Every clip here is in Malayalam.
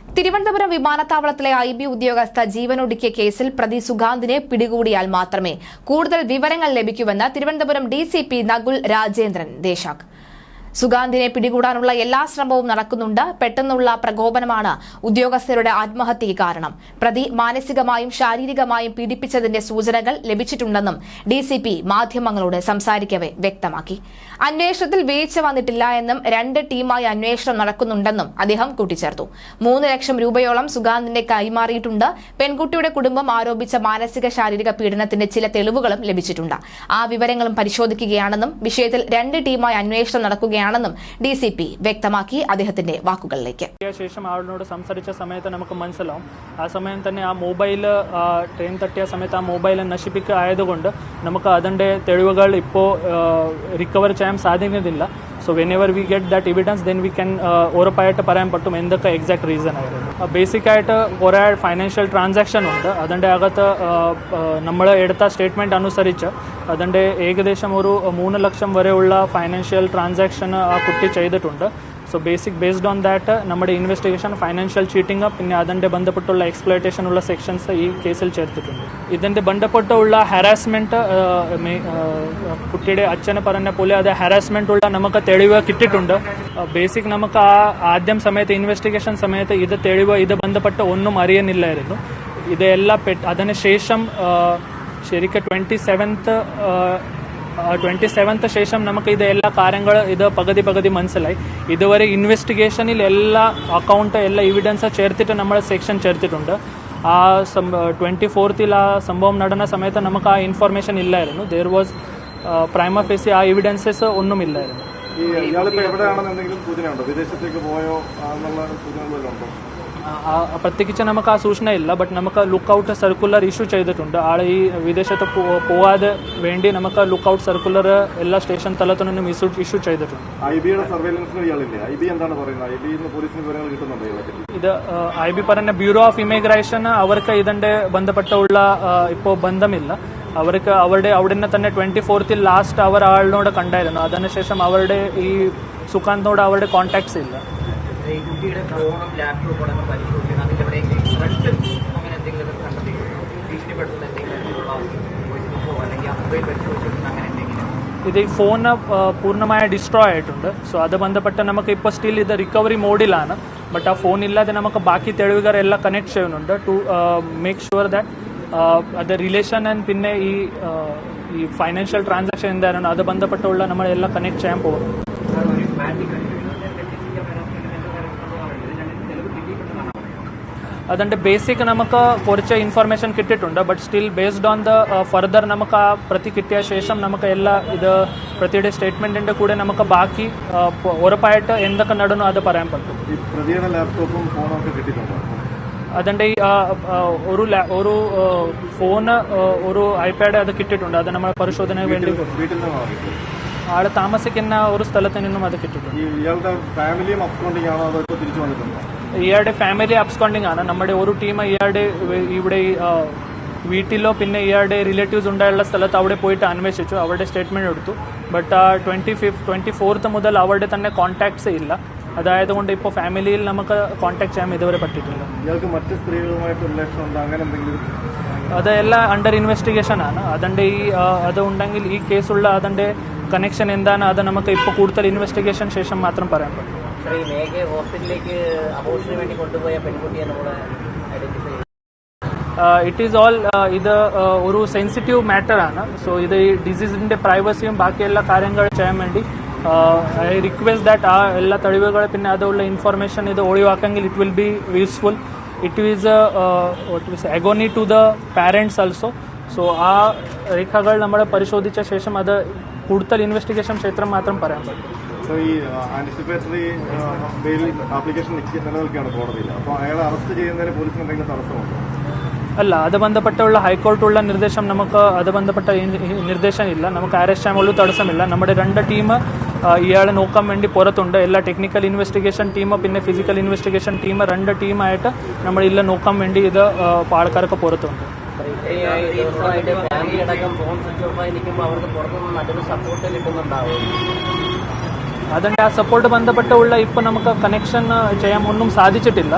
തിരുവനന്തപുരം വിമാനത്താവളത്തിലെ IB ഉദ്യോഗസ്ഥ ജീവനൊടുക്കിയ കേസിൽ പ്രതി സുഗാന്തിനെ പിടികൂടിയാൽ മാത്രമേ കൂടുതൽ വിവരങ്ങൾ ലഭിക്കൂവെന്ന് തിരുവനന്തപുരം DCP നകുൽ രാജേന്ദ്രൻ ദേശാക്. സുഗാന്തിനെ പിടികൂടാനുള്ള എല്ലാ ശ്രമവും നടക്കുന്നുണ്ട്. പെട്ടെന്നുള്ള പ്രകോപനമാണ് ഉദ്യോഗസ്ഥരുടെ ആത്മഹത്യയ്ക്ക് കാരണം. പ്രതി മാനസികമായും ശാരീരികമായും പീഡിപ്പിച്ചതിന്റെ സൂചനകൾ ലഭിച്ചിട്ടുണ്ടെന്നും DCP മാധ്യമങ്ങളോട് സംസാരിക്കവെ വ്യക്തമാക്കി. അന്വേഷണത്തിൽ വീഴ്ച വന്നിട്ടില്ല എന്നും 2 ടീമായി അന്വേഷണം നടക്കുന്നുണ്ടെന്നും അദ്ദേഹം കൂട്ടിച്ചേർത്തു. 3 ലക്ഷം രൂപയോളം സുഗാന്തിന്റെ കൈമാറിയിട്ടുണ്ട്. പെൺകുട്ടിയുടെ കുടുംബം ആരോപിച്ച മാനസിക ശാരീരിക പീഡനത്തിന്റെ ചില തെളിവുകളും ലഭിച്ചിട്ടുണ്ട്. ആ വിവരങ്ങളും പരിശോധിക്കുകയാണെന്നും വിഷയത്തിൽ 2 ടീമായി അന്വേഷണം നടക്കുകയാണെന്നും DCP വ്യക്തമാക്കി. അദ്ദേഹത്തിന്റെ വാക്കുകളിലേക്ക്. ശേഷം ആളിനോട് സംസാരിച്ച സമയത്ത് നമുക്ക് മനസ്സിലാവും ആ സമയം തന്നെ ആ മൊബൈൽ ട്രെയിൻ തട്ടിയ സമയത്ത് ആ മൊബൈൽ നശിപ്പിക്കുക ആയതുകൊണ്ട് നമുക്ക് അതിൻ്റെ തെളിവുകൾ ഇപ്പോൾ റിക്കവർ ചെയ്യാൻ സാധിക്കുന്നില്ല. So whenever we get that evidence then we can ഉറപ്പായിട്ട് പറയാൻ പറ്റും എന്തൊക്കെ എക്സാക്ട് റീസൺ ആയിരുന്നു. ബേസിക്കായിട്ട് കുറേ ഫൈനാൻഷ്യൽ ട്രാൻസാക്ഷൻ ഉണ്ട്. അതിൻ്റെ അകത്ത് നമ്മൾ എടുത്ത സ്റ്റേറ്റ്മെൻറ്റ് അനുസരിച്ച് അതിൻ്റെ ഏകദേശം ഒരു 3 ലക്ഷം വരെയുള്ള ഫൈനാൻഷ്യൽ ട്രാൻസാക്ഷൻ ആ കുട്ടി ചെയ്തിട്ടുണ്ട്. സോ ബേസ്ഡ് ഓൺ ദാറ്റ് നമ്മുടെ ഇൻവെസ്റ്റിഗേഷൻ ഫൈനാൻഷ്യൽ ചീറ്റിംഗ് പിന്നെ അതിൻ്റെ ബന്ധപ്പെട്ടുള്ള എക്സ്പ്ലോയിറ്റേഷൻ ഉള്ള സെക്ഷൻസ് ഈ കേസിൽ ചേർത്തിട്ടുണ്ട്. ഇതിൻ്റെ ബന്ധപ്പെട്ടുള്ള ഹാരാസ്മെൻറ്റ് കുട്ടിയുടെ അച്ഛനെ പറഞ്ഞ പോലെ അത് ഹാരാസ്മെൻ്റ് ഉള്ള നമുക്ക് തെളിവ് കിട്ടിയിട്ടുണ്ട്. ബേസിക് നമുക്ക് ആ ആദ്യം സമയത്ത് ഇൻവെസ്റ്റിഗേഷൻ സമയത്ത് ഇത് തെളിവ് ഇത് ബന്ധപ്പെട്ട് ഒന്നും അറിയുന്നില്ലായിരുന്നു. ഇതെല്ലാം അതിനുശേഷം ശരിക്കും 27th ശേഷം നമുക്ക് ഇത് എല്ലാ കാര്യങ്ങൾ ഇത് പകുതി മനസ്സിലായി. ഇതുവരെ ഇൻവെസ്റ്റിഗേഷനിൽ എല്ലാ അക്കൗണ്ട് എല്ലാ എവിഡൻസ് ചേർത്തിട്ട് നമ്മൾ സെക്ഷൻ ചേർത്തിട്ടുണ്ട്. ആ 24th ആ സംഭവം നടന്ന സമയത്ത് നമുക്ക് ആ ഇൻഫർമേഷൻ ഇല്ലായിരുന്നു. ദർ വാസ് പ്രൈമ ഫേസി ആ എവിഡൻസസ് ഒന്നുമില്ലായിരുന്നു. പ്രത്യേകിച്ച് നമുക്ക് ആ സൂചന ഇല്ല. ബട്ട് നമുക്ക് ലുക്കൗട്ട് സർക്കുലർ ഇഷ്യൂ ചെയ്തിട്ടുണ്ട്. ആൾ ഈ വിദേശത്ത് പോവാതെ വേണ്ടി നമുക്ക് ലുക്കൗട്ട് സർക്കുലർ എല്ലാ സ്റ്റേഷൻ തലത്തിൽ നിന്നും ഇഷ്യൂ ചെയ്തിട്ടുണ്ട്. ഇത് IB പറഞ്ഞ ബ്യൂറോ ഓഫ് ഇമിഗ്രേഷൻ അവർക്ക് ഇതിന്റെ ബന്ധപ്പെട്ടുള്ള ഇപ്പോൾ ബന്ധമില്ല. അവർക്ക് അവിടെ തന്നെ 24th ലാസ്റ്റ് അവർ ആളിനോട് കണ്ടായിരുന്നു. അതിനുശേഷം അവരുടെ ഈ സുഖാന്തോട് അവരുടെ കോൺടാക്ട്സ് ഇല്ല. ഇത് ഈ ഫോണ് പൂർണ്ണമായ ഡിസ്ട്രോയ് ആയിട്ടുണ്ട്. സോ അത് ബന്ധപ്പെട്ട് നമുക്ക് ഇപ്പോൾ സ്റ്റിൽ ഇത് റിക്കവറി മോഡിലാണ്. ബട്ട് ആ ഫോൺ ഇല്ലാതെ നമുക്ക് ബാക്കി തെളിവുകൾ എല്ലാം കണക്ട് ചെയ്യുന്നുണ്ട് ടു മേക്ക് ഷുവർ ദാറ്റ് അത് റിലേഷൻ ആൻഡ് പിന്നെ ഈ ഫൈനാൻഷ്യൽ ട്രാൻസാക്ഷൻ എന്തായിരുന്നു അത് ബന്ധപ്പെട്ടുള്ള നമ്മളെല്ലാം കണക്ട് ചെയ്യാൻ പോകുന്നു. അതിൻ്റെ ബേസിക് നമുക്ക് കുറച്ച് ഇൻഫർമേഷൻ കിട്ടിയിട്ടുണ്ട്. But still based on the further നമുക്ക് ആ പ്രതി കിട്ടിയ ശേഷം നമുക്ക് എല്ലാ ഇത് പ്രതിയുടെ സ്റ്റേറ്റ്മെൻറ്റിൻ്റെ കൂടെ നമുക്ക് ബാക്കി ഉറപ്പായിട്ട് എന്തൊക്കെ നടന്നു അത് പറയാൻ പറ്റും. അതിൻ്റെ ഒരു ഫോണ് ഒരു iPad അത് കിട്ടിയിട്ടുണ്ട്. അത് നമ്മൾ പരിശോധനയ്ക്ക് വേണ്ടി ആൾ താമസിക്കുന്ന ഒരു സ്ഥലത്ത് നിന്നും അത് കിട്ടിയിട്ടുണ്ട്. ഇയാളുടെ ഫാമിലി അബ്സ്കോണ്ടിങ് ആണ്. നമ്മുടെ ഒരു ടീം ഇയാളുടെ ഇവിടെ വീട്ടിലോ പിന്നെ ഇയാളുടെ റിലേറ്റീവ്സ് ഉണ്ടായുള്ള സ്ഥലത്ത് അവിടെ പോയിട്ട് അന്വേഷിച്ചു. അവരുടെ സ്റ്റേറ്റ്മെൻറ്റ് എടുത്തു. ബട്ട് 24th മുതൽ അവരുടെ തന്നെ കോൺടാക്ട്സ് ഇല്ല. അതായതുകൊണ്ട് ഇപ്പോൾ ഫാമിലിയിൽ നമുക്ക് കോൺടാക്ട് ചെയ്യാൻ ഇതുവരെ പറ്റിയിട്ടില്ല. അതെല്ലാം അണ്ടർ ഇൻവെസ്റ്റിഗേഷൻ ആണ്. അതിൻ്റെ അത് ഉണ്ടെങ്കിൽ ഈ കേസുള്ള അതിൻ്റെ കണക്ഷൻ എന്താണ് അത് നമുക്ക് ഇപ്പോൾ കൂടുതൽ ഇൻവെസ്റ്റിഗേഷൻ ശേഷം മാത്രം പറയാൻ പറ്റും. ഇറ്റ് ഈസ് ഓൾ ഇത് ഒരു സെൻസിറ്റീവ് മാറ്റർ ആണ്. സോ ഇത് ഈ ഡിസീസിന്റെ പ്രൈവസിയും ബാക്കി എല്ലാ കാര്യങ്ങൾ ചെയ്യാൻ വേണ്ടി ഐ റിക്വസ്റ്റ് ദാറ്റ് ആ എല്ലാ തെളിവുകൾ പിന്നെ അതുള്ള ഇൻഫർമേഷൻ ഇത് ഒഴിവാക്കെങ്കിൽ it will be useful. It is agony to the parents also. So ആ രേഖകൾ നമ്മൾ പരിശോധിച്ച ശേഷം അത് കൂടുതൽ ഇൻവെസ്റ്റിഗേഷൻ ക്ഷേത്രം മാത്രം പറയാൻ പറ്റും. ഈ ആന്റിസിപ്പേറ്ററി ബെയിൽ ആപ്ലിക്കേഷൻ നിലനിൽക്കുകയാണ് കോടതിയിൽ. അപ്പോൾ അയാളെ അറസ്റ്റ് ചെയ്യുന്നതിന് പോലീസിന് എന്തെങ്കിലും തടസ്സമുണ്ടോ? അല്ല, അത് ബന്ധപ്പെട്ടുള്ള ഹൈക്കോർട്ടുള്ള നിർദ്ദേശം നമുക്ക് അത് ബന്ധപ്പെട്ട നിർദ്ദേശം ഇല്ല. നമുക്ക് അറസ്റ്റ് ചെയ്യാനുള്ള തടസ്സമില്ല. നമ്മുടെ 2 ടീം ഇയാളെ നോക്കാൻ വേണ്ടി പുറത്തുണ്ട്. എല്ലാ ടെക്നിക്കൽ ഇൻവെസ്റ്റിഗേഷൻ ടീം പിന്നെ ഫിസിക്കൽ ഇൻവെസ്റ്റിഗേഷൻ ടീം 2 ടീമായിട്ട് നമ്മളില്ല നോക്കാൻ വേണ്ടി ഇത് ആൾക്കാർക്ക് പുറത്തുണ്ട്. അതിൻ്റെ ആ സപ്പോർട്ട് ബന്ധപ്പെട്ടുള്ള ഇപ്പോൾ നമുക്ക് കണക്ഷൻ ചെയ്യാൻ ഒന്നും സാധിച്ചിട്ടില്ല.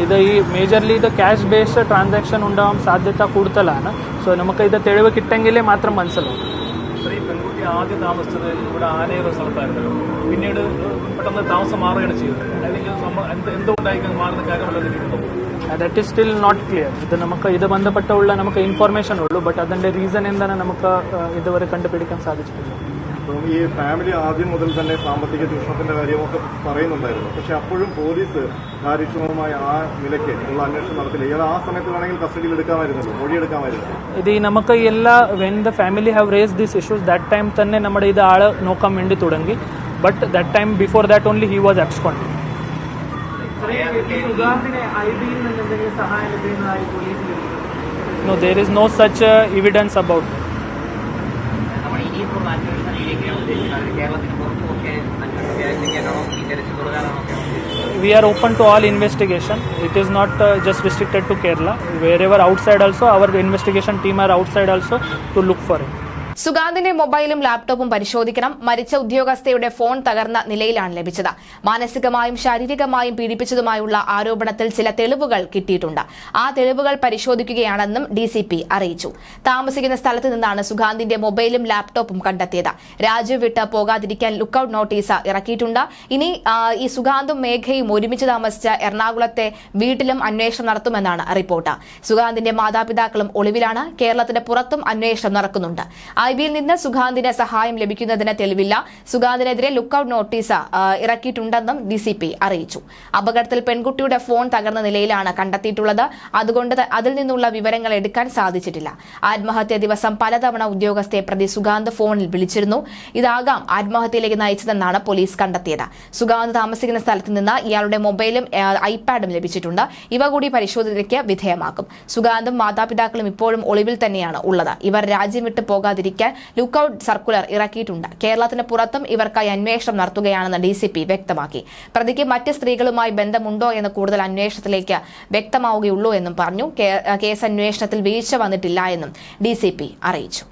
ഇത് ഈ മേജർലി ഇത് ക്യാഷ് ബേസ്ഡ് ട്രാൻസാക്ഷൻ ഉണ്ടാവാൻ സാധ്യത കൂടുതലാണ്. സോ നമുക്ക് ഇത് തെളിവ് കിട്ടെങ്കിലേ മാത്രം മനസ്സിലാവും. ഈ പെൺകുട്ടി ആദ്യം താമസിച്ചത് ഇവിടെ ആനയൊരു സ്ഥലത്തായിരുന്നല്ലോ, പിന്നീട് പെട്ടെന്ന് താമസം മാറുകയാണ് ചെയ്തത്. അല്ലെങ്കിൽ എന്തുകൊണ്ടായിരിക്കും മാറുന്ന കാര്യമുള്ളത്? That is still not clear. ഇത് നമുക്ക് ഇത് ബന്ധപ്പെട്ടുള്ള നമുക്ക് ഇൻഫർമേഷൻ ഉള്ളൂ, ബട്ട് അതിന്റെ റീസൺ എന്താണ് നമുക്ക് ഇതുവരെ കണ്ടുപിടിക്കാൻ സാധിച്ചിട്ടില്ല. അപ്പം ഈ ഫാമിലി ആദ്യം മുതൽ തന്നെ സാമ്പത്തിക ചൂഷണത്തിന്റെ കാര്യമൊക്കെ പറയുന്നുണ്ടായിരുന്നു. പക്ഷെ അപ്പോഴും പോലീസ് കാര്യക്ഷമമായ ആ നിലയ്ക്ക് ഉള്ള അന്വേഷണം നടത്തില്ല. ഇയാൾ ആ സമയത്ത് വേണമെങ്കിൽ കസ്റ്റഡിയിൽ എടുക്കാമായിരുന്നല്ലോ, മൊഴിയെടുക്കാമായിരുന്നു. ഇത് ഈ നമുക്ക് എല്ലാ when the family have raise these issues that time തന്നെ നമ്മുടെ ഇത് ആള് നോക്കാൻ വേണ്ടി തുടങ്ങി. But that time before that only he was absconded. No, there is no such evidence about it. We are open to all investigation. It is not just restricted to Kerala. Wherever outside also, our investigation team are outside also to look for it. സുഗാന്തിന്റെ മൊബൈലും ലാപ്ടോപ്പും പരിശോധിക്കണം. മരിച്ച ഉദ്യോഗസ്ഥയുടെ ഫോൺ തകർന്ന നിലയിലാണ് ലഭിച്ചത്. മാനസികമായും ശാരീരികമായും പീഡിപ്പിച്ചതുമായുള്ള ആരോപണത്തിൽ ചില തെളിവുകൾ കിട്ടിയിട്ടുണ്ട്. ആ തെളിവുകൾ പരിശോധിക്കുകയാണെന്നും DCP അറിയിച്ചു. താമസിക്കുന്ന സ്ഥലത്ത് നിന്നാണ് സുഗാന്തിന്റെ മൊബൈലും ലാപ്ടോപ്പും കണ്ടെത്തിയത്. രാജ്യം വിട്ട് പോകാതിരിക്കാൻ ലുക്കൌട്ട് നോട്ടീസ് ഇറക്കിയിട്ടുണ്ട്. ഇനി ഈ സുഗാന്തും മേഘയും ഒരുമിച്ച് താമസിച്ച എറണാകുളത്തെ വീട്ടിലും അന്വേഷണം നടത്തുമെന്നാണ് റിപ്പോർട്ട്. സുഗാന്തിന്റെ മാതാപിതാക്കളും ഒളിവിലാണ്. കേരളത്തിന് പുറത്തും അന്വേഷണം നടക്കുന്നുണ്ട്. IB യിൽ നിന്ന് സുഗാന്തിന് സഹായം ലഭിക്കുന്നതിന് തെളിവില്ല. സുഗാന്തിനെതിരെ ലുക്കൌട്ട് നോട്ടീസ് ഇറക്കിയിട്ടുണ്ടെന്നും DCP അറിയിച്ചു. അപകടത്തിൽ പെൺകുട്ടിയുടെ ഫോൺ തകർന്ന നിലയിലാണ് കണ്ടെത്തിയിട്ടുള്ളത്. അതുകൊണ്ട് അതിൽ നിന്നുള്ള വിവരങ്ങൾ എടുക്കാൻ സാധിച്ചിട്ടില്ല. ആത്മഹത്യാ ദിവസം പലതവണ ഉദ്യോഗസ്ഥയെ പ്രതി സുഗാന്ത് ഫോണിൽ വിളിച്ചിരുന്നു. ഇതാകാം ആത്മഹത്യയിലേക്ക് നയിച്ചതെന്നാണ് പോലീസ് കണ്ടെത്തിയത്. സുഗാന്ത് താമസിക്കുന്ന സ്ഥലത്ത് നിന്ന് ഇയാളുടെ മൊബൈലും ഐപാഡും ലഭിച്ചിട്ടുണ്ട്. ഇവ കൂടി പരിശോധനയ്ക്ക് വിധേയമാക്കും. സുഗാന്തും മാതാപിതാക്കളും ഇപ്പോഴും ഒളിവിൽ തന്നെയാണ് ഉള്ളത്. ഇവർ രാജ്യം വിട്ട് പോകാതിരിക്കാൻ ലുക്കൌട്ട് സർക്കുലർ ഇറക്കിയിട്ടുണ്ട്. കേരളത്തിന് പുറത്തും ഇവർക്കായി അന്വേഷണം നടത്തുകയാണെന്ന് DCP വ്യക്തമാക്കി. പ്രതിക്ക് മറ്റ് സ്ത്രീകളുമായി ബന്ധമുണ്ടോ എന്ന് കൂടുതൽ അന്വേഷണത്തിലേക്ക് വ്യക്തമാവുകയുള്ളൂ എന്നും പറഞ്ഞു. കേസ് അന്വേഷണത്തിൽ വീഴ്ച വന്നിട്ടില്ല എന്നും DCP അറിയിച്ചു.